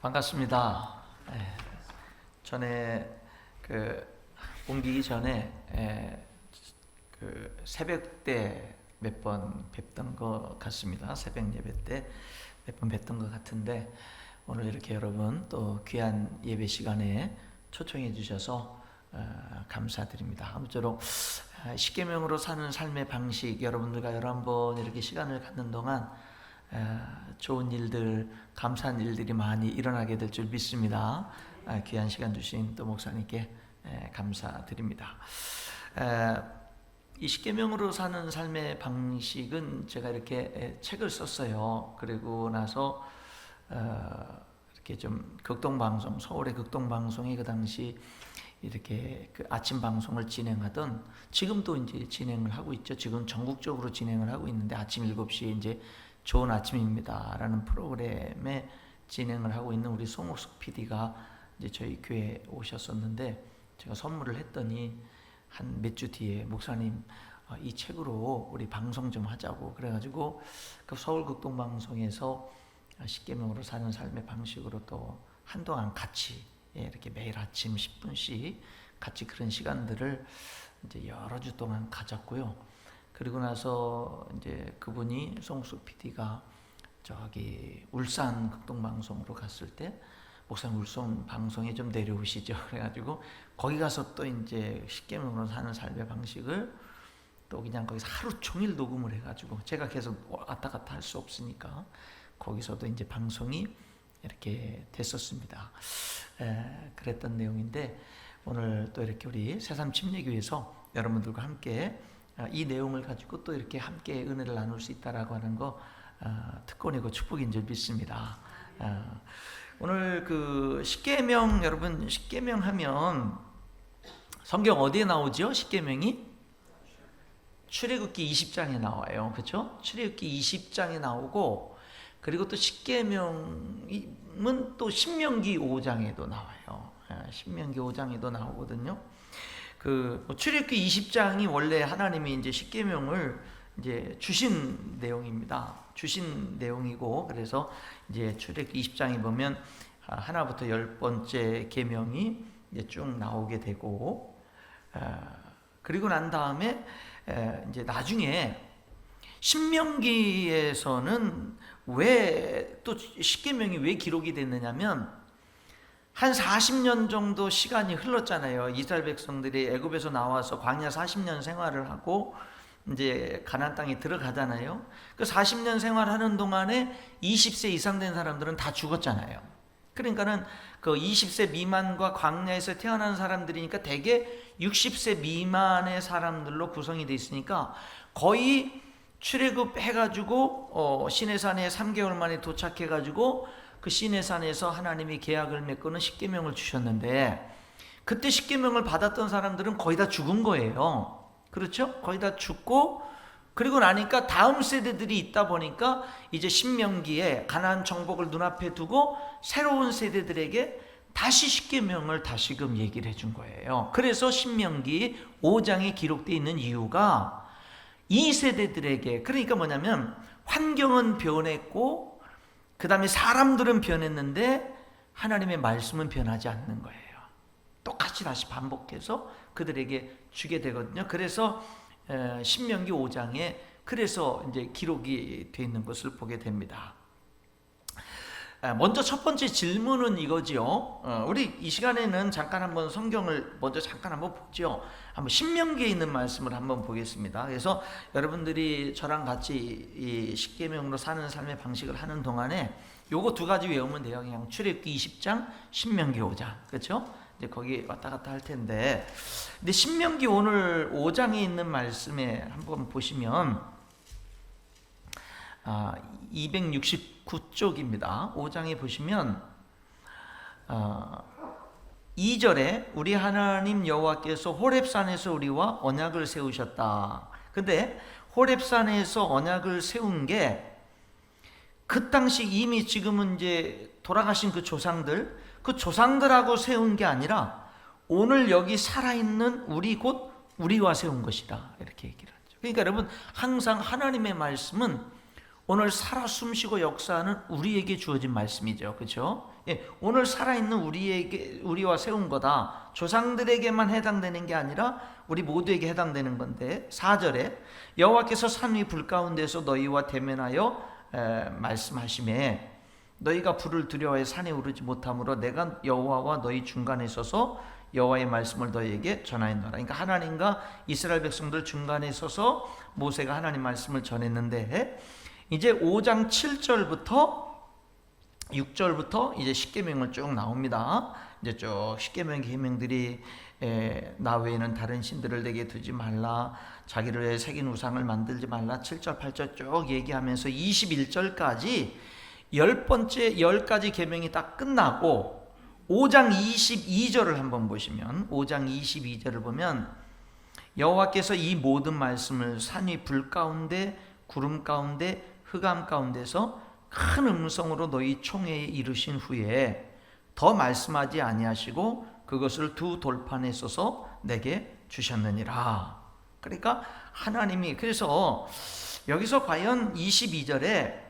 반갑습니다. 전에 옮기기 전에 새벽 때 몇 번 뵙던 것 같습니다. 새벽 예배 때 몇 번 뵀던 것 같은데 오늘 이렇게 여러분 또 귀한 예배 시간에 초청해 주셔서 감사드립니다. 아무쪼록 십계명으로 사는 삶의 방식, 여러분들과 여러 번 이렇게 시간을 갖는 동안 좋은 일들, 감사한 일들이 많이 일어나게 될 줄 믿습니다. 귀한 시간 주신 또 목사님께 감사드립니다. 이 십계명으로 사는 삶의 방식은 제가 이렇게 책을 썼어요. 그리고 나서 이렇게 좀 극동방송, 서울의 극동방송이 그 당시 이렇게 아침 방송을 진행하던, 지금도 이제 진행을 하고 있죠. 지금 전국적으로 진행을 하고 있는데 아침 7시에 이제 좋은 아침입니다 라는 프로그램에 진행을 하고 있는 우리 송옥숙 PD가 이제 저희 교회에 오셨었는데, 제가 선물을 했더니 한 몇 주 뒤에 목사님 이 책으로 우리 방송 좀 하자고 그래가지고 그 서울극동방송에서 십계명으로 사는 삶의 방식으로 또 한동안 같이 이렇게 매일 아침 10분씩 같이 그런 시간들을 이제 여러 주 동안 가졌고요. 그리고 나서 이제 그분이 송숙 PD가 저기 울산 극동방송으로 갔을 때 목사님 울산 방송에 좀 내려오시죠. 그래가지고 거기 가서 또 이제 십계명으로 사는 삶의 방식을 또 그냥 거기서 하루 종일 녹음을 해가지고 제가 계속 왔다 갔다 할 수 없으니까 거기서도 이제 방송이 이렇게 됐었습니다. 그랬던 내용인데 오늘 또 이렇게 우리 새삼 침례교회에서 여러분들과 함께 이 내용을 가지고 또 이렇게 함께 은혜를 나눌 수 있다라고 하는 거 특권이고 축복인 줄 믿습니다. 오늘 그 십계명, 여러분 십계명 하면 성경 어디에 나오죠? 십계명이 출애굽기 20장에 나와요. 그렇죠? 출애굽기 20장에 나오고, 그리고 또 십계명은 또 신명기 5장에도 나와요. 신명기 5장에도 나오거든요. 출애굽기 20장이 원래 하나님이 이제 십계명을 이제 주신 내용입니다. 주신 내용이고, 그래서 이제 출애굽기 20장에 보면 하나부터 10번째 계명이 이제 쭉 나오게 되고, 그리고 난 다음에 이제 나중에 신명기에서는 왜 또 십계명이 왜 기록이 됐느냐면 한 40년 정도 시간이 흘렀잖아요. 이스라엘 백성들이 애굽에서 나와서 광야 40년 생활을 하고 이제 가나안 땅에 들어가잖아요. 그 40년 생활하는 동안에 20세 이상 된 사람들은 다 죽었잖아요. 그러니까는 그 20세 미만과 광야에서 태어난 사람들이니까 대개 60세 미만의 사람들로 구성이 되어 있으니까 거의 출애굽해가지고 시내산에 3개월 만에 도착해가지고 그 시내산에서 하나님이 계약을 맺고는 십계명을 주셨는데, 그때 십계명을 받았던 사람들은 거의 다 죽은 거예요. 그렇죠? 거의 다 죽고, 그리고 나니까 다음 세대들이 있다 보니까 이제 신명기에 가나안 정복을 눈앞에 두고 새로운 세대들에게 다시 십계명을 다시금 얘기를 해준 거예요. 그래서 신명기 5장에 기록되어 있는 이유가 이 세대들에게, 그러니까 뭐냐면 환경은 변했고 그 다음에 사람들은 변했는데 하나님의 말씀은 변하지 않는 거예요. 똑같이 다시 반복해서 그들에게 주게 되거든요. 그래서 신명기 5장에 그래서 이제 기록이 되어 있는 것을 보게 됩니다. 먼저 첫 번째 질문은 이거지요. 우리 이 시간에는 잠깐 한번 성경을 먼저 잠깐 한번 보죠. 한번 신명기에 있는 말씀을 한번 보겠습니다. 그래서 여러분들이 저랑 같이 이 십계명으로 사는 삶의 방식을 하는 동안에 요거 두 가지 외우면 돼요. 그냥 출애굽기 20장, 신명기 5장. 그렇죠? 이제 거기 왔다 갔다 할 텐데, 근데 신명기 오늘 5장에 있는 말씀에 한번 보시면 269쪽입니다. 5장에 보시면 2절에 우리 하나님 여호와께서 호렙산에서 우리와 언약을 세우셨다. 근데 호렙산에서 언약을 세운 게 그 당시 이미 지금은 이제 돌아가신 그 조상들하고 세운 게 아니라 오늘 여기 살아있는 우리 곧 우리와 세운 것이다, 이렇게 얘기를 하죠. 그러니까 여러분 항상 하나님의 말씀은 오늘 살아 숨쉬고 역사하는 우리에게 주어진 말씀이죠. 그렇죠? 오늘 살아있는 우리와 세운 거다. 조상들에게만 해당되는 게 아니라 우리 모두에게 해당되는 건데 4절에 여호와께서 산 위 불 가운데서 너희와 대면하여 말씀하시매 너희가 불을 두려워해 산에 오르지 못하므로 내가 여호와와 너희 중간에 서서 여호와의 말씀을 너희에게 전하였노라. 그러니까 하나님과 이스라엘 백성들 중간에 서서 모세가 하나님 말씀을 전했는데 이제 5장 7절부터 6절부터 이제 십계명을 쭉 나옵니다. 이제 쭉 십계명 계명들이 나 외에는 다른 신들을 내게 두지 말라, 자기를 새긴 우상을 만들지 말라, 7절 8절 쭉 얘기하면서 21절까지 10가지 계명이 딱 끝나고 5장 22절을 한번 보시면 5장 22절을 보면 여호와께서 이 모든 말씀을 산 위 불 가운데 구름 가운데 흑암 가운데서 큰 음성으로 너희 총회에 이르신 후에 더 말씀하지 아니하시고 그것을 두 돌판에 써서 내게 주셨느니라. 그러니까 하나님이 그래서 여기서 과연 22절에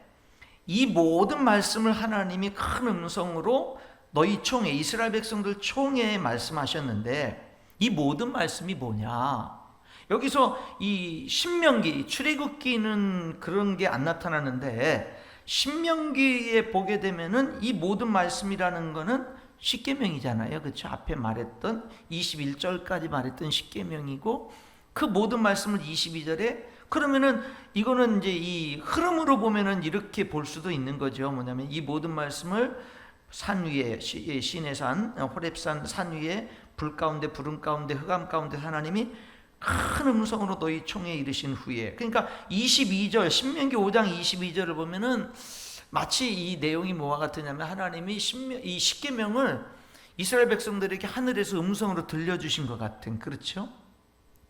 이 모든 말씀을 하나님이 큰 음성으로 너희 총회 이스라엘 백성들 총회에 말씀하셨는데 이 모든 말씀이 뭐냐? 여기서 이 신명기 출애굽기는 그런 게 안 나타나는데 신명기에 보게 되면은 이 모든 말씀이라는 거는 십계명이잖아요. 그렇죠? 앞에 말했던 21절까지 말했던 십계명이고 그 모든 말씀을 22절에 그러면은 이거는 이제 이 흐름으로 보면은 이렇게 볼 수도 있는 거죠. 뭐냐면 이 모든 말씀을 산 위에 시내 산 호렙산 산 위에 불 가운데 구름 가운데 흑암 가운데 하나님이 큰 음성으로 너희 총회에 이르신 후에 그러니까 22절 신명기 5장 22절을 보면은 마치 이 내용이 뭐와 같으냐면 하나님이 이 십계명을 이스라엘 백성들에게 하늘에서 음성으로 들려주신 것 같은 그렇죠?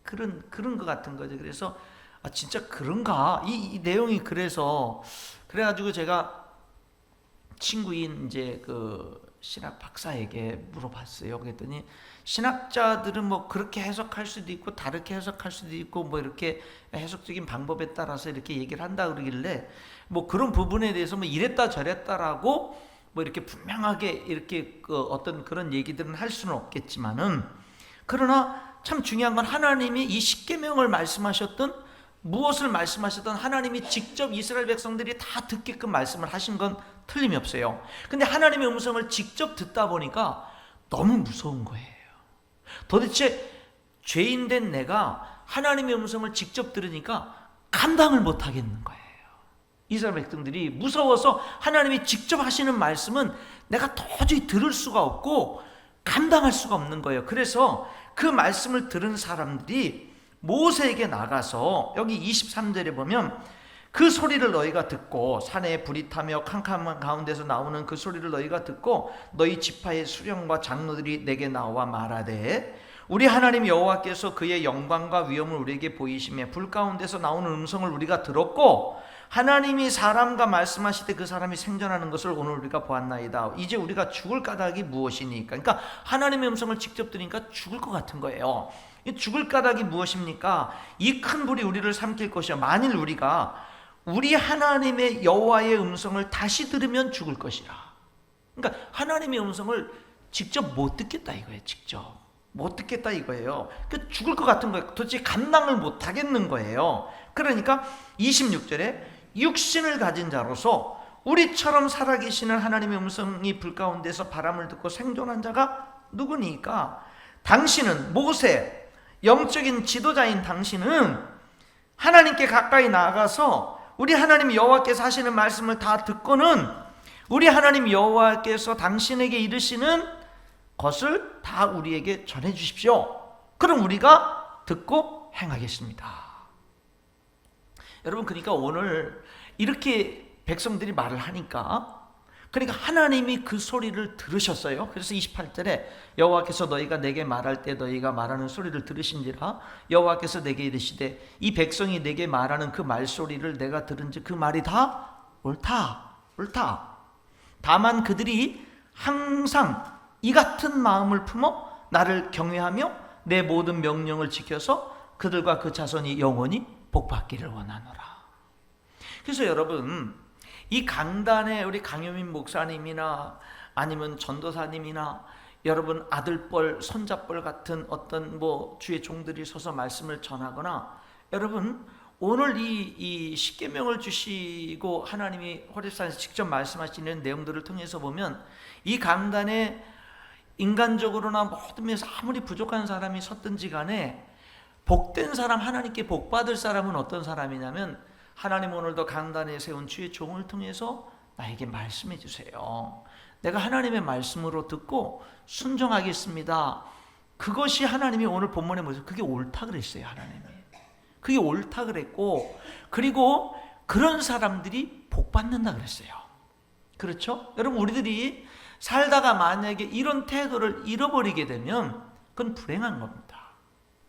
그런 것 같은 거죠. 그래서 진짜 그런가? 이 내용이 그래가지고 제가 친구인 이제 그 신학 박사에게 물어봤어요. 그랬더니 신학자들은 뭐 그렇게 해석할 수도 있고 다르게 해석할 수도 있고 뭐 이렇게 해석적인 방법에 따라서 이렇게 얘기를 한다 그러길래 뭐 그런 부분에 대해서 뭐 이랬다 저랬다라고 뭐 이렇게 분명하게 이렇게 그 어떤 그런 얘기들은 할 수는 없겠지만은 그러나 참 중요한 건 하나님이 이 십계명을 말씀하셨던 무엇을 말씀하셨던 하나님이 직접 이스라엘 백성들이 다 듣게끔 말씀을 하신 건 틀림이 없어요. 근데 하나님의 음성을 직접 듣다 보니까 너무 무서운 거예요. 도대체 죄인된 내가 하나님의 음성을 직접 들으니까 감당을 못 하겠는 거예요. 이스라엘 백성들이 무서워서 하나님이 직접 하시는 말씀은 내가 도저히 들을 수가 없고 감당할 수가 없는 거예요. 그래서 그 말씀을 들은 사람들이 모세에게 나가서 여기 23절에 보면 그 소리를 너희가 듣고 산에 불이 타며 캄캄한 가운데서 나오는 그 소리를 너희가 듣고 너희 지파의 수령과 장로들이 내게 나와 말하되 우리 하나님 여호와께서 그의 영광과 위엄을 우리에게 보이시며 불 가운데서 나오는 음성을 우리가 들었고 하나님이 사람과 말씀하실 때 그 사람이 생존하는 것을 오늘 우리가 보았나이다. 이제 우리가 죽을 까닭이 무엇이니까? 그러니까 하나님의 음성을 직접 들으니까 죽을 것 같은 거예요. 이 죽을 까닭이 무엇입니까? 이 큰 불이 우리를 삼킬 것이요 만일 우리가 우리 하나님의 여호와의 음성을 다시 들으면 죽을 것이라. 그러니까 하나님의 음성을 직접 못 듣겠다 이거예요. 직접 못 듣겠다 이거예요. 그 죽을 것 같은 거예요. 도대체 감당을 못 하겠는 거예요. 그러니까 26절에 육신을 가진 자로서 우리처럼 살아계시는 하나님의 음성이 불 가운데서 바람을 듣고 생존한 자가 누구니까? 당신은 모세 영적인 지도자인 당신은 하나님께 가까이 나아가서 우리 하나님 여호와께서 하시는 말씀을 다 듣고는 우리 하나님 여호와께서 당신에게 이르시는 것을 다 우리에게 전해 주십시오. 그럼 우리가 듣고 행하겠습니다. 여러분 그러니까 오늘 이렇게 백성들이 말을 하니까 그러니까 하나님이 그 소리를 들으셨어요. 그래서 28절에 여호와께서 너희가 내게 말할 때 너희가 말하는 소리를 들으신지라 여호와께서 내게 이르시되 이 백성이 내게 말하는 그 말소리를 내가 들은즉 그 말이 다 옳다. 다만 그들이 항상 이 같은 마음을 품어 나를 경외하며 내 모든 명령을 지켜서 그들과 그 자손이 영원히 복받기를 원하노라. 그래서 여러분 이 강단에 우리 강효민 목사님이나 아니면 전도사님이나 여러분 아들뻘 손자뻘 같은 어떤 주의 종들이 서서 말씀을 전하거나, 여러분 오늘 이 십계명을 주시고 하나님이 호렙산에서 직접 말씀하시는 내용들을 통해서 보면, 이 강단에 인간적으로나 모든 면에서 아무리 부족한 사람이 섰든지 간에 복된 사람, 하나님께 복받을 사람은 어떤 사람이냐면, 하나님 오늘도 강단에 세운 주의 종을 통해서 나에게 말씀해 주세요. 내가 하나님의 말씀으로 듣고 순종하겠습니다. 그것이 하나님이 오늘 본문에 뭐죠? 그게 옳다 그랬어요. 하나님이 그게 옳다 그랬고, 그리고 그런 사람들이 복받는다 그랬어요. 그렇죠? 여러분, 우리들이 살다가 만약에 이런 태도를 잃어버리게 되면 그건 불행한 겁니다.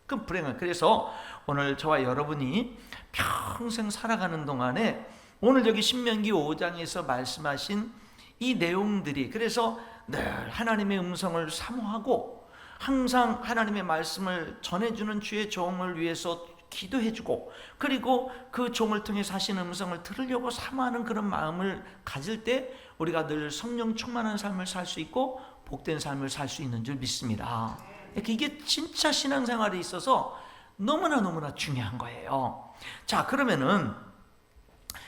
그건 불행한. 그래서 오늘 저와 여러분이 평생 살아가는 동안에 오늘 여기 신명기 5장에서 말씀하신 이 내용들이, 그래서 늘 하나님의 음성을 사모하고 항상 하나님의 말씀을 전해주는 주의 종을 위해서 기도해주고, 그리고 그 종을 통해서 하시는 음성을 들으려고 사모하는 그런 마음을 가질 때 우리가 늘 성령 충만한 삶을 살 수 있고 복된 삶을 살 수 있는 줄 믿습니다. 이게 진짜 신앙생활에 있어서 너무나 중요한 거예요. 자, 그러면은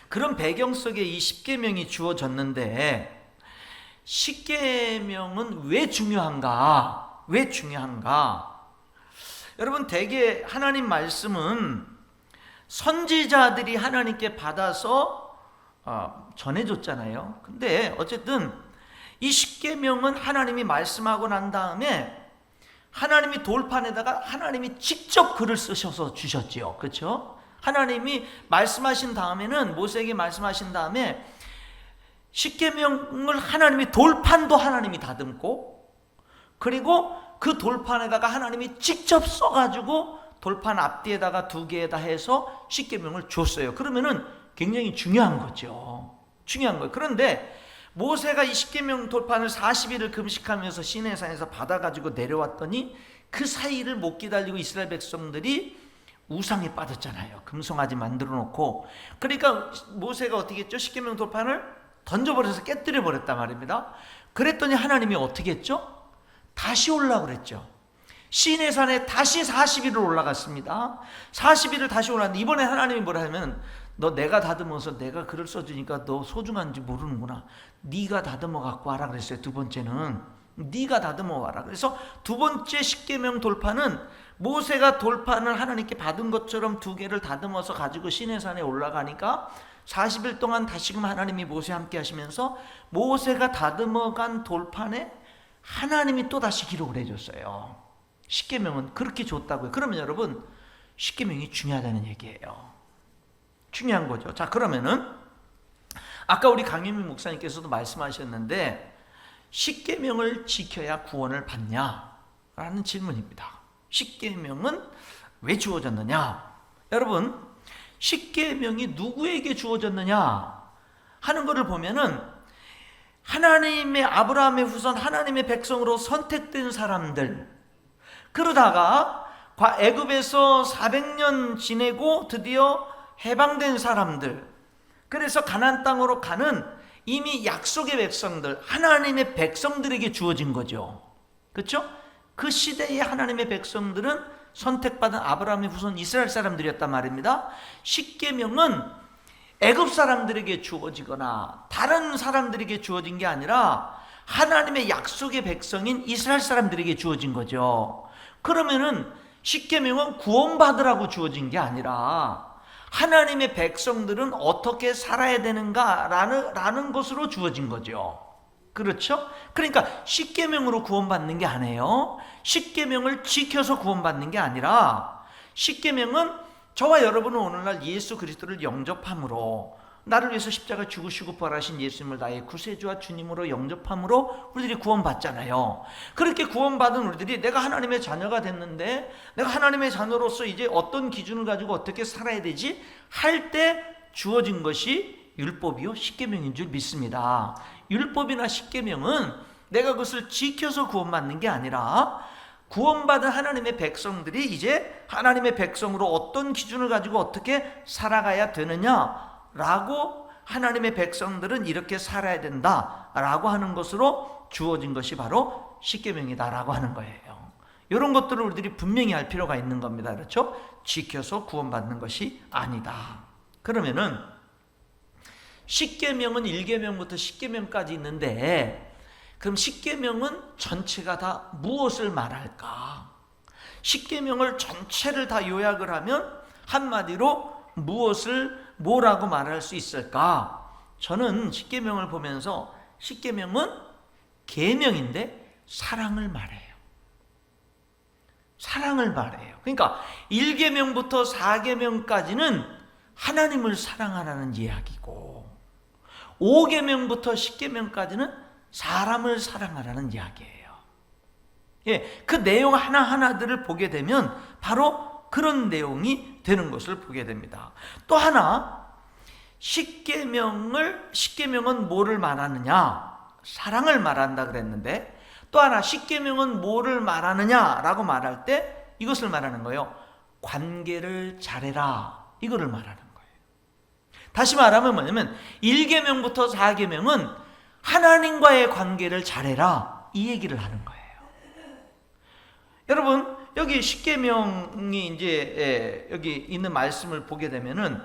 그런 배경 속에 이 십계명이 주어졌는데, 십계명은 왜 중요한가? 왜 중요한가? 여러분, 대개 하나님 말씀은 선지자들이 하나님께 받아서 전해줬잖아요. 근데 어쨌든 이 십계명은 하나님이 말씀하고 난 다음에 하나님이 돌판에다가 하나님이 직접 글을 쓰셔서 주셨지요. 그렇죠? 하나님이 말씀하신 다음에는, 모세에게 말씀하신 다음에 십계명을 하나님이 돌판도 하나님이 다듬고, 그리고 그 돌판에다가 하나님이 직접 써가지고 돌판 앞뒤에다가 2개에다 해서 십계명을 줬어요. 그러면은 굉장히 중요한 거죠. 중요한 거예요. 그런데 모세가 이 십계명 돌판을 40일을 금식하면서 시내산에서 받아가지고 내려왔더니 그 사이를 못 기다리고 이스라엘 백성들이 우상에 빠졌잖아요. 금송아지 만들어 놓고. 그러니까 모세가 어떻게 했죠? 십계명 돌판을 던져버려서 깨뜨려 버렸단 말입니다. 그랬더니 하나님이 어떻게 했죠? 다시 올라오라고 그랬죠. 시내산에 다시 40일을 올라갔습니다. 40일을 다시 올라갔는데, 이번에 하나님이 뭐라 하면, 너 내가 다듬어서 내가 글을 써주니까 너 소중한지 모르는구나. 네가 다듬어 갖고 와라 그랬어요. 두 번째는 네가 다듬어 와라. 그래서 두 번째 십계명 돌판은 모세가 돌판을 하나님께 받은 것처럼 2개를 다듬어서 가지고 시내산에 올라가니까 40일 동안 다시금 하나님이 모세와 함께 하시면서 모세가 다듬어 간 돌판에 하나님이 또 다시 기록을 해줬어요. 십계명은 그렇게 줬다고요. 그러면 여러분, 십계명이 중요하다는 얘기예요. 중요한 거죠. 자, 그러면은 아까 우리 강윤미 목사님께서도 말씀하셨는데, 십계명을 지켜야 구원을 받냐라는 질문입니다. 십계명은 왜 주어졌느냐? 여러분, 십계명이 누구에게 주어졌느냐 하는 것을 보면은, 하나님의 아브라함의 후손, 하나님의 백성으로 선택된 사람들, 그러다가 애굽에서 400년 지내고 드디어 해방된 사람들, 그래서 가나안 땅으로 가는 이미 약속의 백성들, 하나님의 백성들에게 주어진 거죠. 그렇죠? 그 시대의 하나님의 백성들은 선택받은 아브라함의 후손 이스라엘 사람들이었단 말입니다. 십계명은 애굽 사람들에게 주어지거나 다른 사람들에게 주어진 게 아니라 하나님의 약속의 백성인 이스라엘 사람들에게 주어진 거죠. 그러면은 십계명은 구원받으라고 주어진 게 아니라 하나님의 백성들은 어떻게 살아야 되는가라는 것으로 주어진 거죠. 그렇죠? 그러니까 십계명으로 구원받는 게 아니에요. 십계명을 지켜서 구원받는 게 아니라, 십계명은 저와 여러분은 오늘날 예수 그리스도를 영접함으로, 나를 위해서 십자가 죽으시고 부활하신 예수님을 나의 구세주와 주님으로 영접함으로 우리들이 구원받잖아요. 그렇게 구원받은 우리들이 내가 하나님의 자녀가 됐는데, 내가 하나님의 자녀로서 이제 어떤 기준을 가지고 어떻게 살아야 되지 할 때 주어진 것이 율법이요 십계명인 줄 믿습니다. 율법이나 십계명은 내가 그것을 지켜서 구원받는 게 아니라, 구원받은 하나님의 백성들이 이제 하나님의 백성으로 어떤 기준을 가지고 어떻게 살아가야 되느냐라고 하나님의 백성들은 이렇게 살아야 된다라고 하는 것으로 주어진 것이 바로 십계명이다라고 하는 거예요. 이런 것들을 우리들이 분명히 알 필요가 있는 겁니다. 그렇죠? 지켜서 구원받는 것이 아니다. 그러면은 십계명은 1계명부터 10계명까지 있는데, 그럼 십계명은 전체가 다 무엇을 말할까? 십계명을 전체를 다 요약을 하면 한마디로 뭐라고 말할 수 있을까? 저는 십계명을 보면서 십계명은 계명인데 사랑을 말해요. 사랑을 말해요. 그러니까 1계명부터 4계명까지는 하나님을 사랑하라는 이야기고, 5계명부터 10계명까지는 사람을 사랑하라는 이야기예요. 예, 그 내용 하나하나들을 보게 되면 바로 그런 내용이 되는 것을 보게 됩니다. 또 하나, 십계명은 뭐를 말하느냐? 사랑을 말한다 그랬는데, 또 하나 십계명은 뭐를 말하느냐라고 말할 때 이것을 말하는 거예요. 관계를 잘해라, 이거를 말하는 거예요. 다시 말하면 뭐냐면 1계명부터 4계명은 하나님과의 관계를 잘해라, 이 얘기를 하는 거예요. 여러분, 여기 십계명이 이제 여기 있는 말씀을 보게 되면은,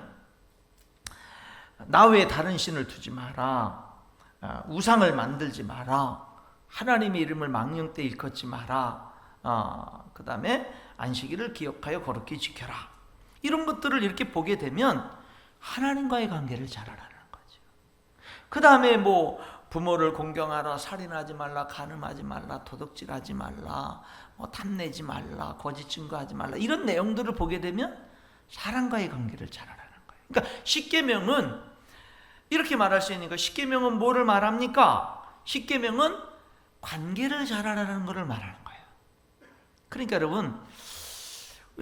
나 외에 다른 신을 두지 마라, 우상을 만들지 마라, 하나님의 이름을 망령 때 일컫지 마라, 그 다음에 안식일을 기억하여 거룩히 지켜라, 이런 것들을 이렇게 보게 되면 하나님과의 관계를 잘하라는 거죠. 그 다음에 뭐 부모를 공경하라, 살인하지 말라, 간음하지 말라, 도둑질하지 말라, 탐내지 말라, 거짓 증거하지 말라, 이런 내용들을 보게 되면 사랑과의 관계를 잘하라는 거예요. 그러니까 십계명은 이렇게 말할 수 있는 거. 십계명은 뭐를 말합니까? 십계명은 관계를 잘하라는 것을 말하는 거예요. 그러니까 여러분,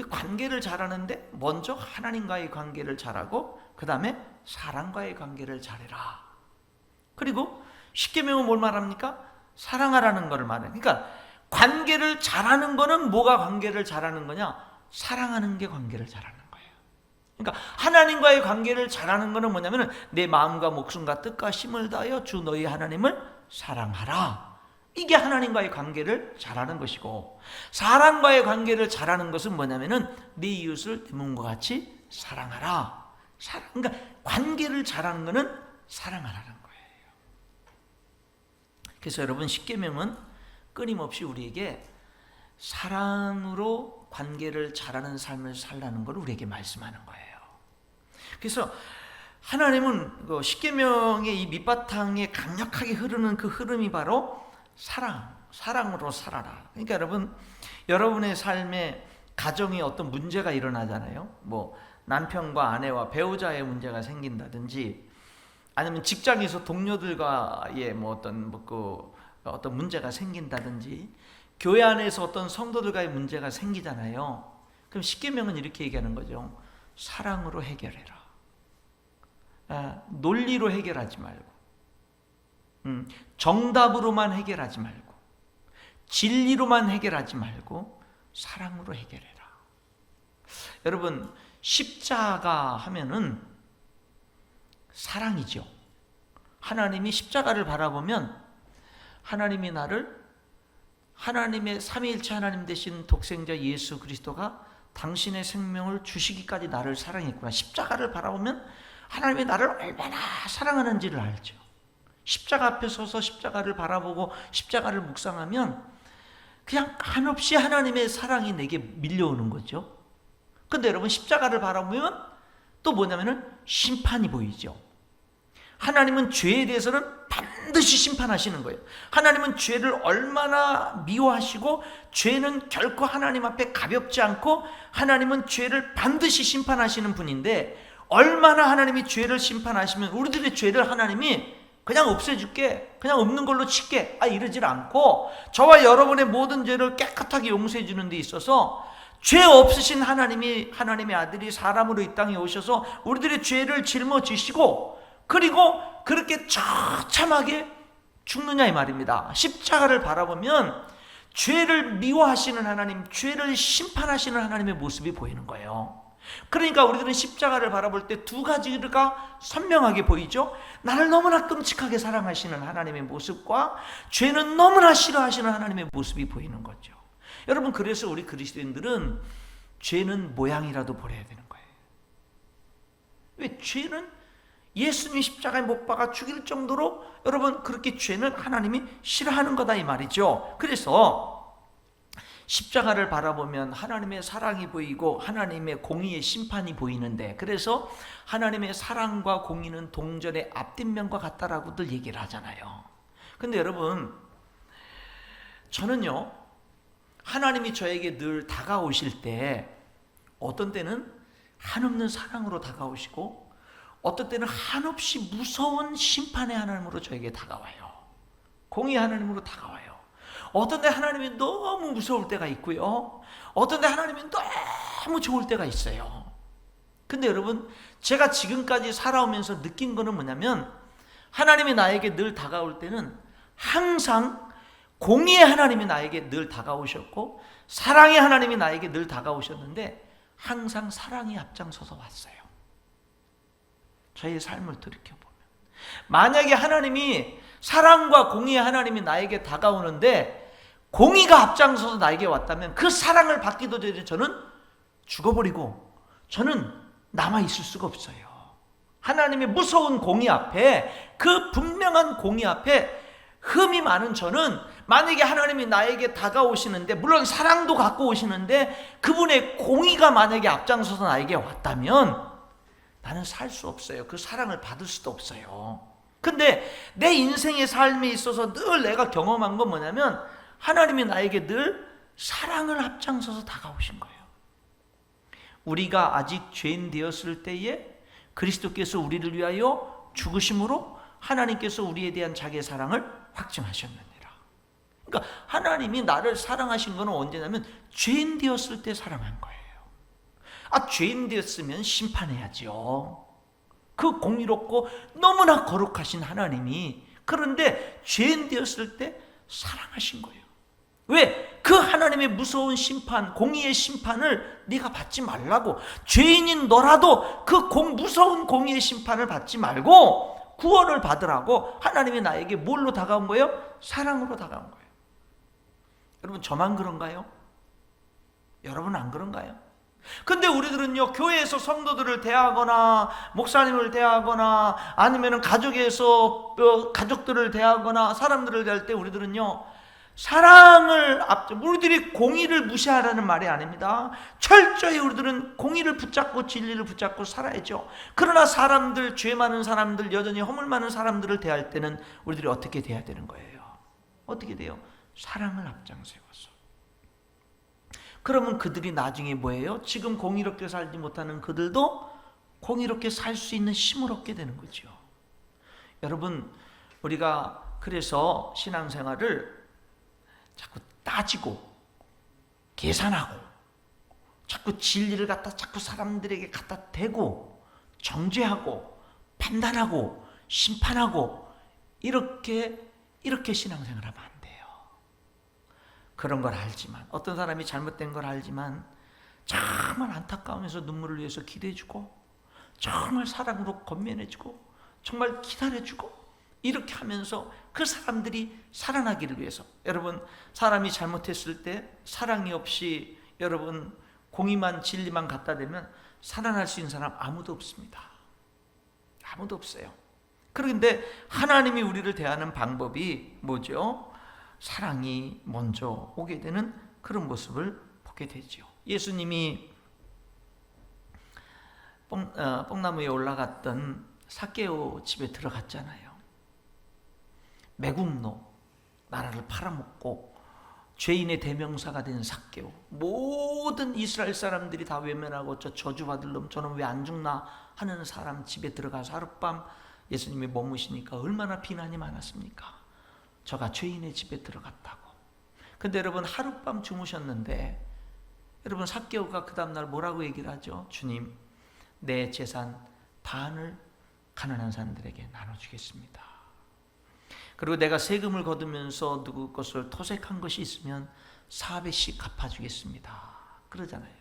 관계를 잘하는데 먼저 하나님과의 관계를 잘하고 그 다음에 사람과의 관계를 잘해라. 그리고 십계명은 뭘 말합니까? 사랑하라는 것을 말해요. 그러니까 관계를 잘하는 거는 뭐가 관계를 잘하는 거냐? 사랑하는 게 관계를 잘하는 거예요. 그러니까 하나님과의 관계를 잘하는 거는 뭐냐면 내 마음과 목숨과 뜻과 힘을 다하여 주 너희 하나님을 사랑하라. 이게 하나님과의 관계를 잘하는 것이고, 사람과의 관계를 잘하는 것은 뭐냐면은 네 이웃을 내 몸과 같이 사랑하라. 그러니까 관계를 잘하는 거는 사랑하라는 거예요. 그래서 여러분, 십계명은 끊임없이 우리에게 사랑으로 관계를 잘하는 삶을 살라는 걸 우리에게 말씀하는 거예요. 그래서 하나님은 십계명의 이 밑바탕에 강력하게 흐르는 그 흐름이 바로 사랑으로 살아라. 그러니까 여러분의 삶에 가정에 어떤 문제가 일어나잖아요. 뭐 남편과 아내와 배우자의 문제가 생긴다든지, 아니면 직장에서 동료들과의 어떤 문제가 생긴다든지, 교회 안에서 어떤 성도들과의 문제가 생기잖아요. 그럼 십계명은 이렇게 얘기하는 거죠. 사랑으로 해결해라. 논리로 해결하지 말고, 정답으로만 해결하지 말고, 진리로만 해결하지 말고 사랑으로 해결해라. 여러분, 십자가 하면은 사랑이죠. 하나님이 십자가를 바라보면 하나님이 나를, 하나님의 삼위일체 하나님 되신 독생자 예수 그리스도가 당신의 생명을 주시기까지 나를 사랑했구나. 십자가를 바라보면 하나님이 나를 얼마나 사랑하는지를 알죠. 십자가 앞에 서서 십자가를 바라보고 십자가를 묵상하면 그냥 한없이 하나님의 사랑이 내게 밀려오는 거죠. 근데 여러분, 십자가를 바라보면 또 뭐냐면은 심판이 보이죠. 하나님은 죄에 대해서는 반드시 심판하시는 거예요. 하나님은 죄를 얼마나 미워하시고, 죄는 결코 하나님 앞에 가볍지 않고, 하나님은 죄를 반드시 심판하시는 분인데, 얼마나 하나님이 죄를 심판하시면 우리들의 죄를 하나님이 그냥 없애줄게, 그냥 없는 걸로 칠게, 이러질 않고 저와 여러분의 모든 죄를 깨끗하게 용서해 주는 데 있어서 죄 없으신 하나님의 아들이 사람으로 이 땅에 오셔서 우리들의 죄를 짊어지시고, 그리고 그렇게 처참하게 죽느냐 이 말입니다. 십자가를 바라보면 죄를 미워하시는 하나님, 죄를 심판하시는 하나님의 모습이 보이는 거예요. 그러니까 우리들은 십자가를 바라볼 때 두 가지가 선명하게 보이죠. 나를 너무나 끔찍하게 사랑하시는 하나님의 모습과 죄는 너무나 싫어하시는 하나님의 모습이 보이는 거죠. 여러분, 그래서 우리 그리스도인들은 죄는 모양이라도 버려야 되는 거예요. 왜? 죄는 예수님이 십자가에 못 박아 죽일 정도로 여러분, 그렇게 죄는 하나님이 싫어하는 거다 이 말이죠. 그래서 십자가를 바라보면 하나님의 사랑이 보이고 하나님의 공의의 심판이 보이는데, 그래서 하나님의 사랑과 공의는 동전의 앞뒷면과 같다라고들 얘기를 하잖아요. 근데 여러분, 저는요, 하나님이 저에게 늘 다가오실 때 어떤 때는 한없는 사랑으로 다가오시고 어떤 때는 한없이 무서운 심판의 하나님으로 저에게 다가와요. 공의의 하나님으로 다가와요. 어떤 때 하나님이 너무 무서울 때가 있고요, 어떤 때 하나님이 너무 좋을 때가 있어요. 근데 여러분, 제가 지금까지 살아오면서 느낀 거는 뭐냐면, 하나님이 나에게 늘 다가올 때는 항상 공의의 하나님이 나에게 늘 다가오셨고 사랑의 하나님이 나에게 늘 다가오셨는데 항상 사랑이 앞장서서 왔어요. 저의 삶을 돌이켜보면 만약에 하나님이, 사랑과 공의의 하나님이 나에게 다가오는데 공의가 앞장서서 나에게 왔다면 그 사랑을 받기도 전에 저는 죽어버리고 저는 남아있을 수가 없어요. 하나님의 무서운 공의 앞에, 그 분명한 공의 앞에 흠이 많은 저는, 만약에 하나님이 나에게 다가오시는데, 물론 사랑도 갖고 오시는데 그분의 공의가 만약에 앞장서서 나에게 왔다면 나는 살 수 없어요. 그 사랑을 받을 수도 없어요. 근데 내 인생의 삶에 있어서 늘 내가 경험한 건 뭐냐면, 하나님이 나에게 늘 사랑을 앞장서서 다가오신 거예요. 우리가 아직 죄인 되었을 때에 그리스도께서 우리를 위하여 죽으심으로 하나님께서 우리에 대한 자기의 사랑을 확증하셨느니라. 그러니까 하나님이 나를 사랑하신 것은 언제냐면 죄인 되었을 때 사랑한 거예요. 죄인 되었으면 심판해야죠. 그 공의롭고 너무나 거룩하신 하나님이, 그런데 죄인 되었을 때 사랑하신 거예요. 왜? 그 하나님의 무서운 심판, 공의의 심판을 네가 받지 말라고, 죄인인 너라도 그 무서운 공의의 심판을 받지 말고 구원을 받으라고 하나님이 나에게 뭘로 다가온 거예요? 사랑으로 다가온 거예요. 여러분, 저만 그런가요? 여러분 안 그런가요? 근데 우리들은요, 교회에서 성도들을 대하거나 목사님을 대하거나 아니면 가족에서 가족들을 대하거나 사람들을 대할 때 우리들은요, 사랑을 우리들이 공의를 무시하라는 말이 아닙니다. 철저히 우리들은 공의를 붙잡고 진리를 붙잡고 살아야죠. 그러나 사람들, 죄 많은 사람들, 여전히 허물 많은 사람들을 대할 때는 우리들이 어떻게 대해야 되는 거예요? 어떻게 돼요? 사랑을 앞장세워서. 그러면 그들이 나중에 뭐예요? 지금 공의롭게 살지 못하는 그들도 공의롭게 살 수 있는 힘을 얻게 되는 거죠. 여러분, 우리가 그래서 신앙생활을 자꾸 따지고 계산하고 자꾸 진리를 자꾸 사람들에게 갖다 대고 정죄하고 판단하고 심판하고 이렇게 신앙생활 하면 안 돼요. 그런 걸 알지만, 어떤 사람이 잘못된 걸 알지만 정말 안타까우면서 눈물을 위해서 기도해주고 정말 사랑으로 권면해주고 정말 기다려주고 이렇게 하면서 그 사람들이 살아나기를 위해서, 여러분, 사람이 잘못했을 때 사랑이 없이 여러분 공의만 진리만 갖다 대면 살아날 수 있는 사람 아무도 없습니다. 아무도 없어요. 그런데 하나님이 우리를 대하는 방법이 뭐죠? 사랑이 먼저 오게 되는 그런 모습을 보게 되죠. 예수님이 뽕나무에 올라갔던 삭개오 집에 들어갔잖아요. 매국노, 나라를 팔아먹고 죄인의 대명사가 된 삭개오, 모든 이스라엘 사람들이 다 외면하고 저 저주받을 놈, 저는 왜 안 죽나 하는 사람 집에 들어가서 하룻밤 예수님이 머무시니까 얼마나 비난이 많았습니까? 저가 죄인의 집에 들어갔다고. 근데 여러분, 하룻밤 주무셨는데 여러분, 삭개오가 그 다음날 뭐라고 얘기를 하죠? 주님, 내 재산 반을 가난한 사람들에게 나눠주겠습니다. 그리고 내가 세금을 거두면서 누구 것을 토색한 것이 있으면 4배씩 갚아주겠습니다. 그러잖아요.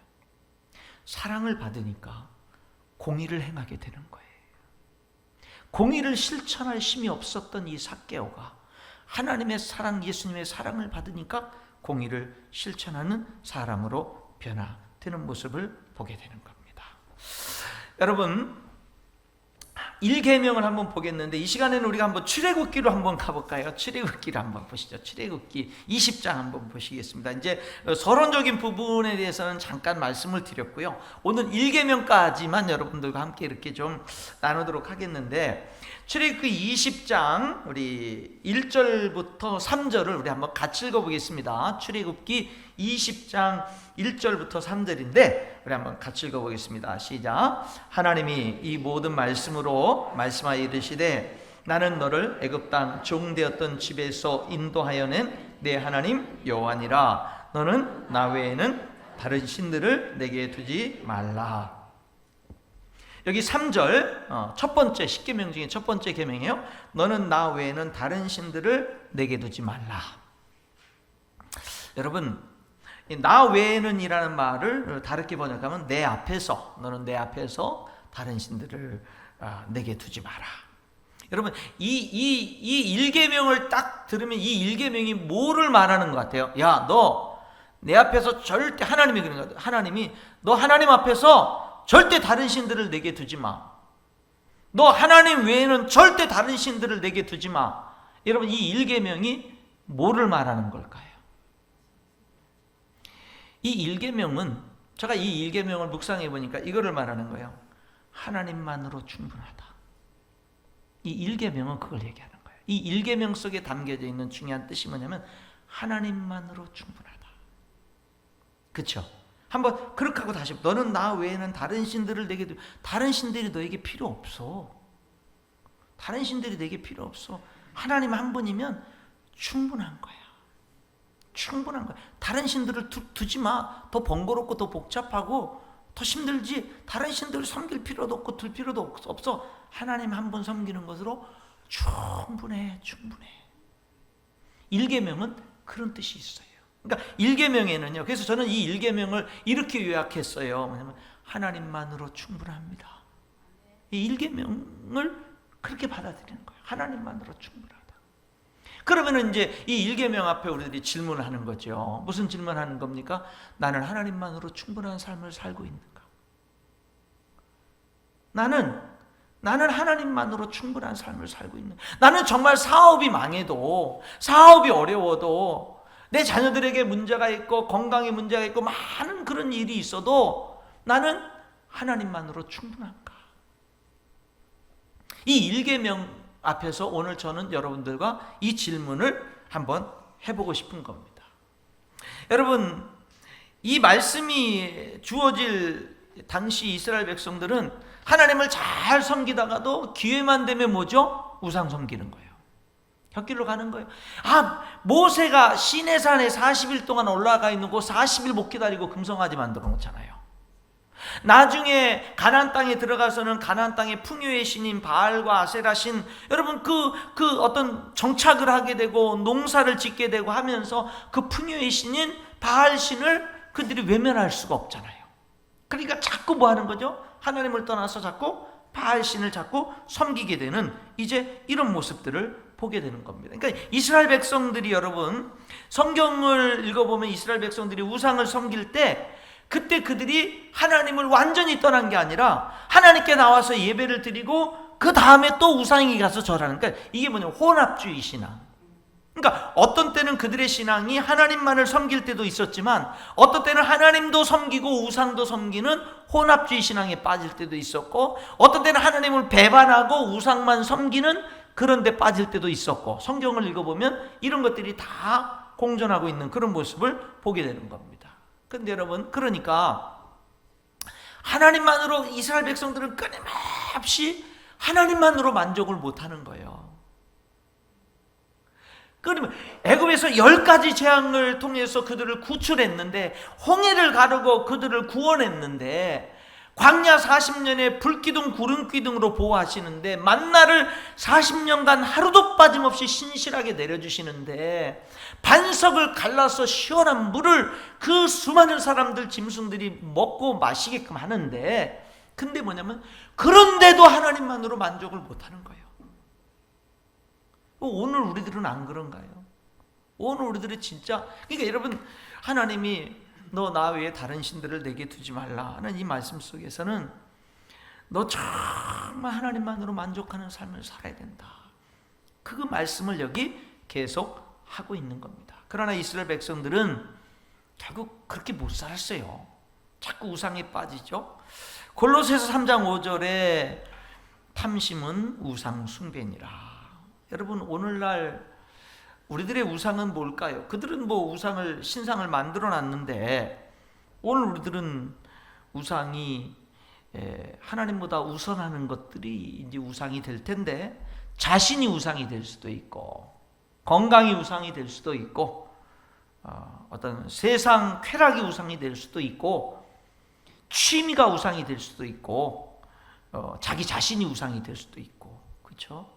사랑을 받으니까 공의를 행하게 되는 거예요. 공의를 실천할 힘이 없었던 이 삭개오가 하나님의 사랑, 예수님의 사랑을 받으니까 공의를 실천하는 사람으로 변화되는 모습을 보게 되는 겁니다. 여러분, 1계명을 한번 보겠는데 이 시간에는 우리가 한번 출애굽기로 한번 가볼까요? 출애굽기를 한번 보시죠. 출애굽기 20장 한번 보시겠습니다. 이제 서론적인 부분에 대해서는 잠깐 말씀을 드렸고요. 오늘 1계명까지만 여러분들과 함께 이렇게 좀 나누도록 하겠는데, 출애굽기 20장 우리 1절부터 3절을 우리 한번 같이 읽어보겠습니다. 출애굽기 20장 1절부터 3절인데 우리 한번 같이 읽어보겠습니다. 시작. 하나님이 이 모든 말씀으로 말씀하여 이르시되 나는 너를 애굽 땅 종되었던 집에서 인도하여 낸 내 하나님 여호와니라. 너는 나 외에는 다른 신들을 내게 두지 말라. 여기 3절 첫 번째 10계명 중에 첫 번째 계명이에요. 너는 나 외에는 다른 신들을 내게 두지 말라. 여러분, 나 외에는 이라는 말을 다르게 번역하면 내 앞에서, 너는 내 앞에서 다른 신들을 내게 두지 마라. 여러분, 이 1계명을 딱 들으면 이 1계명이 뭐를 말하는 것 같아요? 야, 너 내 앞에서 절대, 하나님이 그런 것 같아요. 하나님이 너 하나님 앞에서 절대 다른 신들을 내게 두지 마. 너 하나님 외에는 절대 다른 신들을 내게 두지 마. 여러분, 이 1계명이 뭐를 말하는 걸까요? 이 1계명은, 제가 이 1계명을 묵상해 보니까 이거를 말하는 거예요. 하나님만으로 충분하다. 이 1계명은 그걸 얘기하는 거예요. 이 1계명 속에 담겨져 있는 중요한 뜻이 뭐냐면 하나님만으로 충분하다. 그렇죠? 한번 그렇게 하고 다시, 너는 나 외에는 다른 신들을 내게 두지, 다른 신들이 너에게 필요 없어. 다른 신들이 내게 필요 없어. 하나님 한 분이면 충분한 거야. 충분한 거야. 다른 신들을 두지 마. 더 번거롭고 더 복잡하고 더 힘들지. 다른 신들을 섬길 필요도 없고 둘 필요도 없어. 하나님 한 분 섬기는 것으로 충분해. 충분해. 1계명은 그런 뜻이 있어요. 그러니까 1계명에는요, 그래서 저는 이 1계명을 이렇게 요약했어요. 뭐냐면 하나님만으로 충분합니다. 이 1계명을 그렇게 받아들이는 거예요. 하나님만으로 충분하다. 그러면은 이제 이 1계명 앞에 우리들이 질문을 하는 거죠. 무슨 질문하는 겁니까? 나는 하나님만으로 충분한 삶을 살고 있는가? 나는 하나님만으로 충분한 삶을 살고 있는가? 나는 정말 사업이 망해도, 사업이 어려워도, 내 자녀들에게 문제가 있고 건강에 문제가 있고 많은 그런 일이 있어도 나는 하나님만으로 충분한가? 이 1계명 앞에서 오늘 저는 여러분들과 이 질문을 한번 해보고 싶은 겁니다. 여러분, 이 말씀이 주어질 당시 이스라엘 백성들은 하나님을 잘 섬기다가도 기회만 되면 뭐죠? 우상 섬기는 거예요. 홧길로 가는 거예요. 모세가 시내산에 40일 동안 올라가 있는 거 40일 못 기다리고 금송아지 만들어 놓잖아요. 나중에 가나안 땅에 들어가서는 가나안 땅의 풍요의 신인 바알과 아세라 신, 여러분 그 어떤 정착을 하게 되고 농사를 짓게 되고 하면서 그 풍요의 신인 바알 신을 그들이 외면할 수가 없잖아요. 그러니까 자꾸 뭐 하는 거죠? 하나님을 떠나서 자꾸 바알 신을 자꾸 섬기게 되는 이제 이런 모습들을 보게 되는 겁니다. 그러니까 이스라엘 백성들이, 여러분, 성경을 읽어보면 이스라엘 백성들이 우상을 섬길 때 그때 그들이 하나님을 완전히 떠난 게 아니라 하나님께 나와서 예배를 드리고 그 다음에 또 우상에 가서 절하는, 그러니까 이게 뭐냐면 혼합주의 신앙. 그러니까 어떤 때는 그들의 신앙이 하나님만을 섬길 때도 있었지만 어떤 때는 하나님도 섬기고 우상도 섬기는 혼합주의 신앙에 빠질 때도 있었고, 어떤 때는 하나님을 배반하고 우상만 섬기는 그런 데 빠질 때도 있었고, 성경을 읽어보면 이런 것들이 다 공존하고 있는 그런 모습을 보게 되는 겁니다. 그런데 여러분, 그러니까 하나님만으로 이스라엘 백성들은 끊임없이 하나님만으로 만족을 못하는 거예요. 그러면 애굽에서 10가지 재앙을 통해서 그들을 구출했는데, 홍해를 가르고 그들을 구원했는데, 광야 40년에 불기둥 구름기둥으로 보호하시는데 만나를 40년간 하루도 빠짐없이 신실하게 내려주시는데 반석을 갈라서 시원한 물을 그 수많은 사람들 짐승들이 먹고 마시게끔 하는데, 근데 뭐냐면 그런데도 하나님만으로 만족을 못하는 거예요. 오늘 우리들은 안 그런가요? 오늘 우리들이 진짜, 그러니까 여러분, 하나님이 너 나 외에 다른 신들을 내게 두지 말라 하는 이 말씀 속에서는 너 정말 하나님만으로 만족하는 삶을 살아야 된다, 그 말씀을 여기 계속 하고 있는 겁니다. 그러나 이스라엘 백성들은 결국 그렇게 못 살았어요. 자꾸 우상에 빠지죠. 골로새서 3장 5절에 탐심은 우상 숭배니라. 여러분, 오늘날 우리들의 우상은 뭘까요? 그들은 뭐 우상을, 신상을 만들어 놨는데 오늘 우리들은 우상이 하나님보다 우선하는 것들이 이제 우상이 될 텐데, 자신이 우상이 될 수도 있고 건강이 우상이 될 수도 있고 어떤 세상 쾌락이 우상이 될 수도 있고 취미가 우상이 될 수도 있고 자기 자신이 우상이 될 수도 있고, 그렇죠?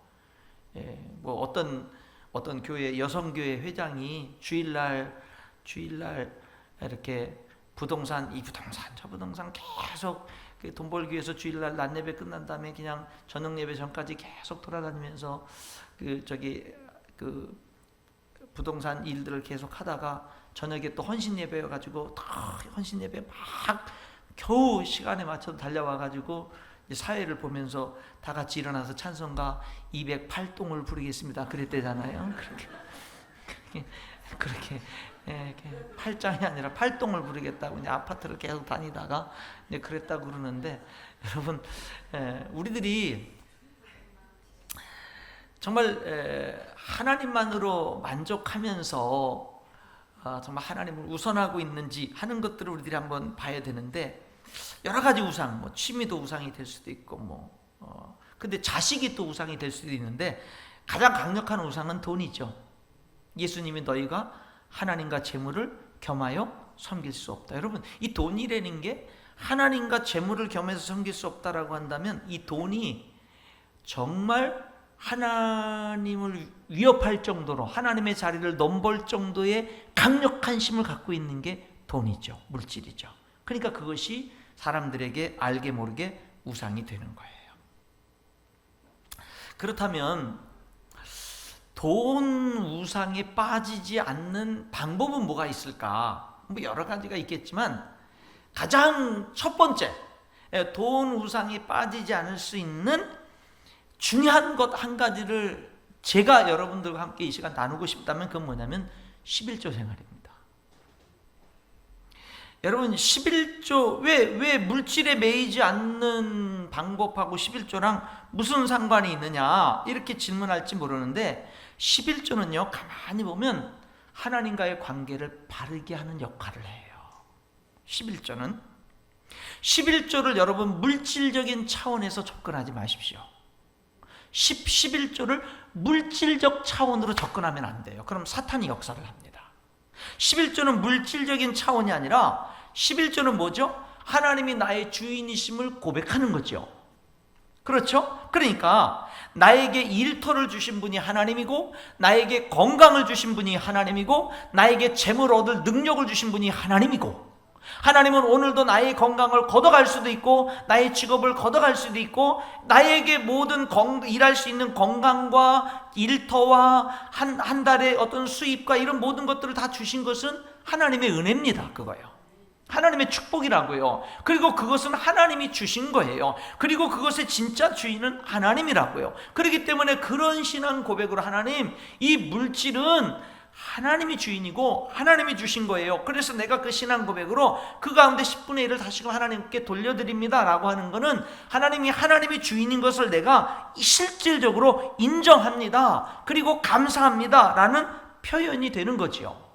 뭐 어떤 교회, 여성교회 회장이 주일날 이렇게 부동산, 이 부동산 저 부동산 계속 돈 벌기 위해서 주일날 낮 예배 끝난 다음에 그냥 저녁 예배 전까지 계속 돌아다니면서 그 부동산 일들을 계속 하다가 저녁에 또 헌신 예배여 가지고 헌신 예배 막 겨우 시간에 맞춰서 달려와 가지고 사회를 보면서 다 같이 일어나서 찬송가 208동을 부르겠습니다 그랬대잖아요. 그렇게 8장이 아니라 8동을 부르겠다고 그냥 아파트를 계속 다니다가 이제 그랬다고 그러는데, 여러분, 우리들이 정말 하나님만으로 만족하면서 정말 하나님을 우선하고 있는지 하는 것들을 우리들이 한번 봐야 되는데, 여러 가지 우상, 뭐 취미도 우상이 될 수도 있고 근데 자식이 또 우상이 될 수도 있는데, 가장 강력한 우상은 돈이죠. 예수님이 너희가 하나님과 재물을 겸하여 섬길 수 없다. 여러분, 이 돈이라는 게 하나님과 재물을 겸해서 섬길 수 없다라고 한다면 이 돈이 정말 하나님을 위협할 정도로 하나님의 자리를 넘볼 정도의 강력한 힘을 갖고 있는 게 돈이죠. 물질이죠. 그러니까 그것이 사람들에게 알게 모르게 우상이 되는 거예요. 그렇다면 돈 우상에 빠지지 않는 방법은 뭐가 있을까? 뭐 여러 가지가 있겠지만 가장 첫 번째, 돈 우상에 빠지지 않을 수 있는 중요한 것 한 가지를 제가 여러분들과 함께 이 시간 나누고 싶다면 그건 뭐냐면 11조 생활입니다. 여러분, 11조, 왜 물질에 매이지 않는 방법하고 11조랑 무슨 상관이 있느냐 이렇게 질문할지 모르는데, 11조는요 가만히 보면 하나님과의 관계를 바르게 하는 역할을 해요. 11조를 여러분 물질적인 차원에서 접근하지 마십시오. 11조를 물질적 차원으로 접근하면 안 돼요. 그럼 사탄이 역사를 합니다. 11조는 물질적인 차원이 아니라 11조는 뭐죠? 하나님이 나의 주인이심을 고백하는 거죠. 그렇죠? 그러니까 나에게 일터를 주신 분이 하나님이고, 나에게 건강을 주신 분이 하나님이고, 나에게 재물을 얻을 능력을 주신 분이 하나님이고, 하나님은 오늘도 나의 건강을 걷어갈 수도 있고 나의 직업을 걷어갈 수도 있고 나에게 모든 일할 수 있는 건강과 일터와 한 달의 어떤 수입과 이런 모든 것들을 다 주신 것은 하나님의 은혜입니다. 그거요. 하나님의 축복이라고요. 그리고 그것은 하나님이 주신 거예요. 그리고 그것의 진짜 주인은 하나님이라고요. 그렇기 때문에 그런 신앙 고백으로, 하나님, 이 물질은 하나님이 주인이고 하나님이 주신 거예요. 그래서 내가 그 신앙 고백으로 그 가운데 10분의 1을 다시금 하나님께 돌려드립니다 라고 하는 것은 하나님이 주인인 것을 내가 실질적으로 인정합니다, 그리고 감사합니다 라는 표현이 되는 거지요.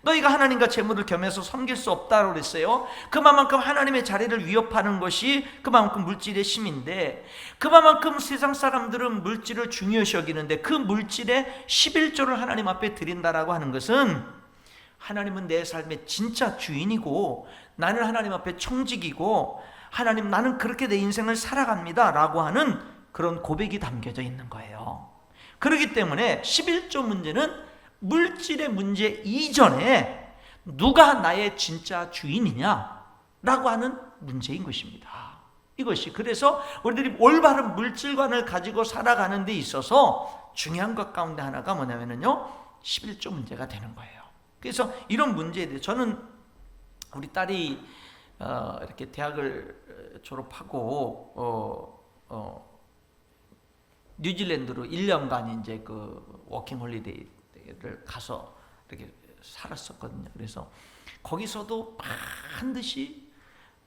너희가 하나님과 재물을 겸해서 섬길 수 없다고 그랬어요. 그만큼 하나님의 자리를 위협하는 것이 그만큼 물질의 힘인데, 그만큼 세상 사람들은 물질을 중요시 여기는데 그 물질의 11조를 하나님 앞에 드린다라고 하는 것은 하나님은 내 삶의 진짜 주인이고 나는 하나님 앞에 청직이고 하나님 나는 그렇게 내 인생을 살아갑니다 라고 하는 그런 고백이 담겨져 있는 거예요. 그렇기 때문에 11조 문제는 물질의 문제 이전에 누가 나의 진짜 주인이냐 라고 하는 문제인 것입니다. 이것이 그래서 우리들이 올바른 물질관을 가지고 살아가는 데 있어서 중요한 것 가운데 하나가 뭐냐면요 11조 문제가 되는 거예요. 그래서 이런 문제에 대해 저는 우리 딸이 이렇게 대학을 졸업하고 뉴질랜드로 1년간 이제 그 워킹 홀리데이를 가서 이렇게 살았었거든요. 그래서 거기서도 반드시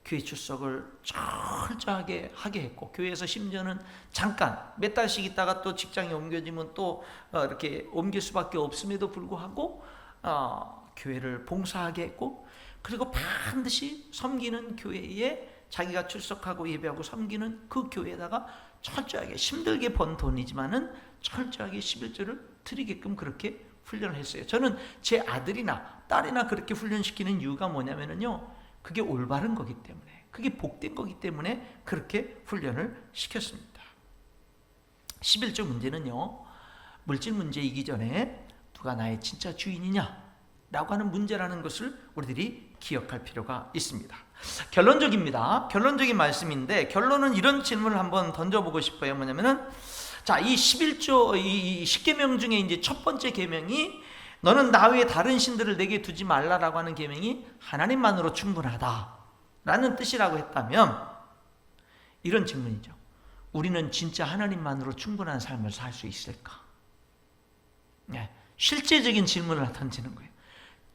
교회 출석을 철저하게 하게 했고, 교회에서 심지어는 잠깐 몇 달씩 있다가 또 직장에 옮겨지면 또 이렇게 옮길 수밖에 없음에도 불구하고 교회를 봉사하게 했고, 그리고 반드시 섬기는 교회에 자기가 출석하고 예배하고 섬기는 그 교회에다가 철저하게, 힘들게 번 돈이지만은 철저하게 11조를 드리게끔 그렇게 훈련을 했어요. 저는 제 아들이나 딸이나 그렇게 훈련시키는 이유가 뭐냐면요, 그게 올바른 거기 때문에, 그게 복된 거기 때문에 그렇게 훈련을 시켰습니다. 11조 문제는요, 물질 문제이기 전에 누가 나의 진짜 주인이냐 라고 하는 문제라는 것을 우리들이 기억할 필요가 있습니다. 결론적입니다. 결론적인 말씀인데, 결론은 이런 질문을 한번 던져보고 싶어요. 뭐냐면은, 자, 이 11조, 이 10계명 중에 이제 첫 번째 계명이 너는 나 외에 다른 신들을 내게 두지 말라라고 하는 계명이 하나님만으로 충분하다라는 뜻이라고 했다면, 이런 질문이죠. 우리는 진짜 하나님만으로 충분한 삶을 살 수 있을까? 네, 실제적인 질문을 던지는 거예요.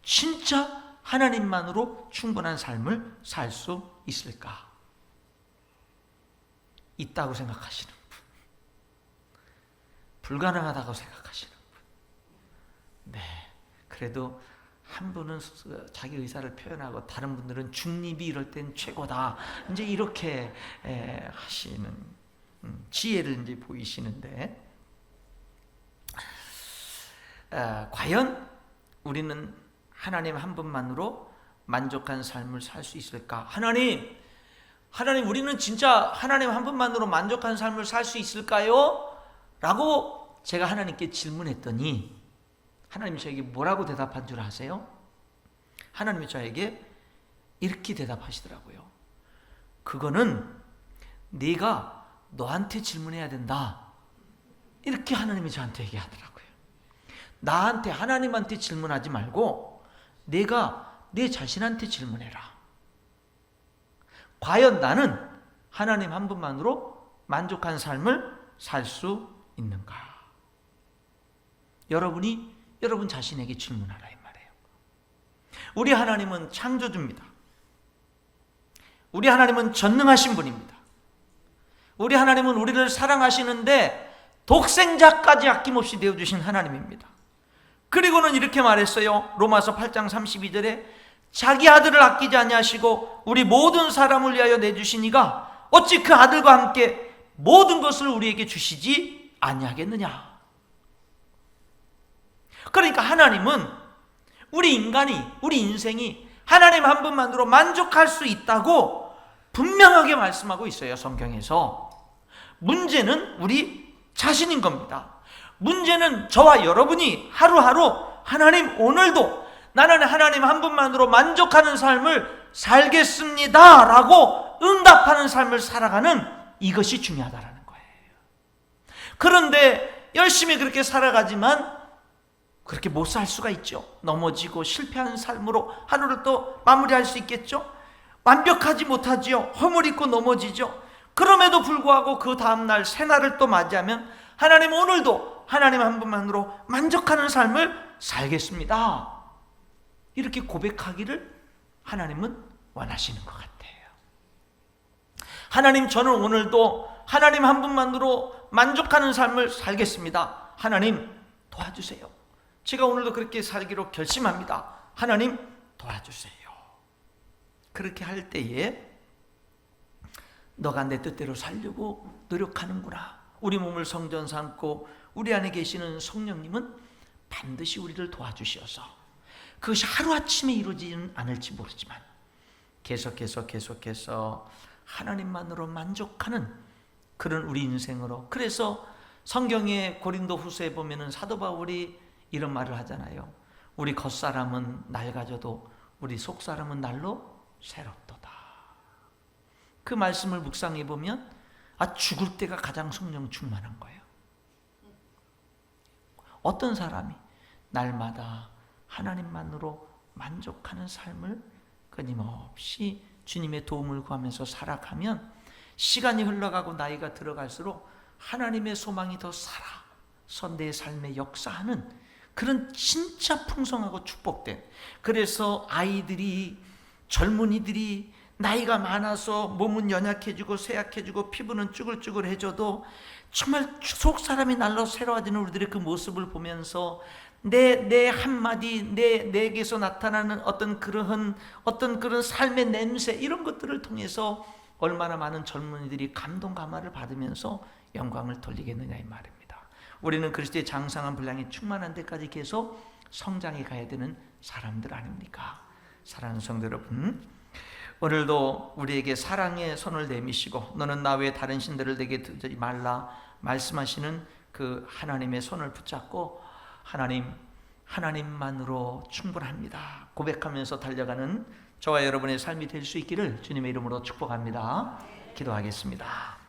진짜 하나님만으로 충분한 삶을 살 수 있을까? 있다고 생각하시는 분, 불가능하다고 생각하시는 분, 네, 그래도 한 분은 자기 의사를 표현하고 다른 분들은 중립이 이럴 땐 최고다, 이제 이렇게 하시는 지혜를 이제 보이시는데, 과연 우리는 하나님 한 분만으로 만족한 삶을 살 수 있을까? 하나님, 우리는 진짜 하나님 한 분만으로 만족한 삶을 살 수 있을까요? 라고 제가 하나님께 질문했더니 하나님이 저에게 뭐라고 대답한 줄 아세요? 하나님이 저에게 이렇게 대답하시더라고요. 그거는 네가 너한테 질문해야 된다. 이렇게 하나님이 저한테 얘기하더라고요. 나한테, 하나님한테 질문하지 말고 내가 내 자신한테 질문해라. 과연 나는 하나님 한 분만으로 만족한 삶을 살 수 있는가? 여러분이 여러분 자신에게 질문하라 이 말이에요. 우리 하나님은 창조주입니다. 우리 하나님은 전능하신 분입니다. 우리 하나님은 우리를 사랑하시는데 독생자까지 아낌없이 내어주신 하나님입니다. 그리고는 이렇게 말했어요. 로마서 8장 32절에 자기 아들을 아끼지 아니하시고 우리 모든 사람을 위하여 내주시니가 어찌 그 아들과 함께 모든 것을 우리에게 주시지 아니하겠느냐. 그러니까 하나님은 우리 인간이, 우리 인생이 하나님 한 분만으로 만족할 수 있다고 분명하게 말씀하고 있어요, 성경에서. 문제는 우리 자신인 겁니다. 문제는 저와 여러분이 하루하루 하나님, 오늘도 나는 하나님 한 분만으로 만족하는 삶을 살겠습니다 라고 응답하는 삶을 살아가는 이것이 중요하다는 거예요. 그런데 열심히 그렇게 살아가지만 그렇게 못 살 수가 있죠. 넘어지고 실패한 삶으로 하루를 또 마무리할 수 있겠죠. 완벽하지 못하지요. 허물 있고 넘어지죠. 그럼에도 불구하고 그 다음날 새날을 또 맞이하면 하나님, 오늘도 하나님 한 분만으로 만족하는 삶을 살겠습니다, 이렇게 고백하기를 하나님은 원하시는 것 같아요. 하나님, 저는 오늘도 하나님 한 분만으로 만족하는 삶을 살겠습니다. 하나님 도와주세요. 제가 오늘도 그렇게 살기로 결심합니다. 하나님 도와주세요. 그렇게 할 때에 너가 내 뜻대로 살려고 노력하는구나. 우리 몸을 성전 삼고 우리 안에 계시는 성령님은 반드시 우리를 도와주셔서 그것이 하루아침에 이루어지지는 않을지 모르지만 계속해서 하나님만으로 만족하는 그런 우리 인생으로. 그래서 성경의 고린도 후서에 보면은 사도 바울이 이런 말을 하잖아요. 우리 겉사람은 낡아져도 우리 속사람은 날로 새롭도다. 그 말씀을 묵상해 보면 죽을 때가 가장 성령 충만한 거예요. 어떤 사람이 날마다 하나님만으로 만족하는 삶을 끊임없이 주님의 도움을 구하면서 살아가면 시간이 흘러가고 나이가 들어갈수록 하나님의 소망이 더 살아서 내 삶에 역사하는 그런 진짜 풍성하고 축복된, 그래서 아이들이, 젊은이들이 나이가 많아서 몸은 연약해지고 쇠약해지고 피부는 쭈글쭈글해져도 정말 속 사람이 날로 새로워지는 우리들의 그 모습을 보면서 내 한마디, 내게서 나타나는 어떤 그런 삶의 냄새, 이런 것들을 통해서 얼마나 많은 젊은이들이 감동 감화를 받으면서 영광을 돌리겠느냐 이 말입니다. 우리는 그리스도의 장성한 분량이 충만한 데까지 계속 성장해 가야 되는 사람들 아닙니까? 사랑하는 성도 여러분, 오늘도 우리에게 사랑의 손을 내미시고 너는 나 외에 다른 신들을 내게 두지 말라 말씀하시는 그 하나님의 손을 붙잡고 하나님만으로 충분합니다 고백하면서 달려가는 저와 여러분의 삶이 될 수 있기를 주님의 이름으로 축복합니다. 기도하겠습니다.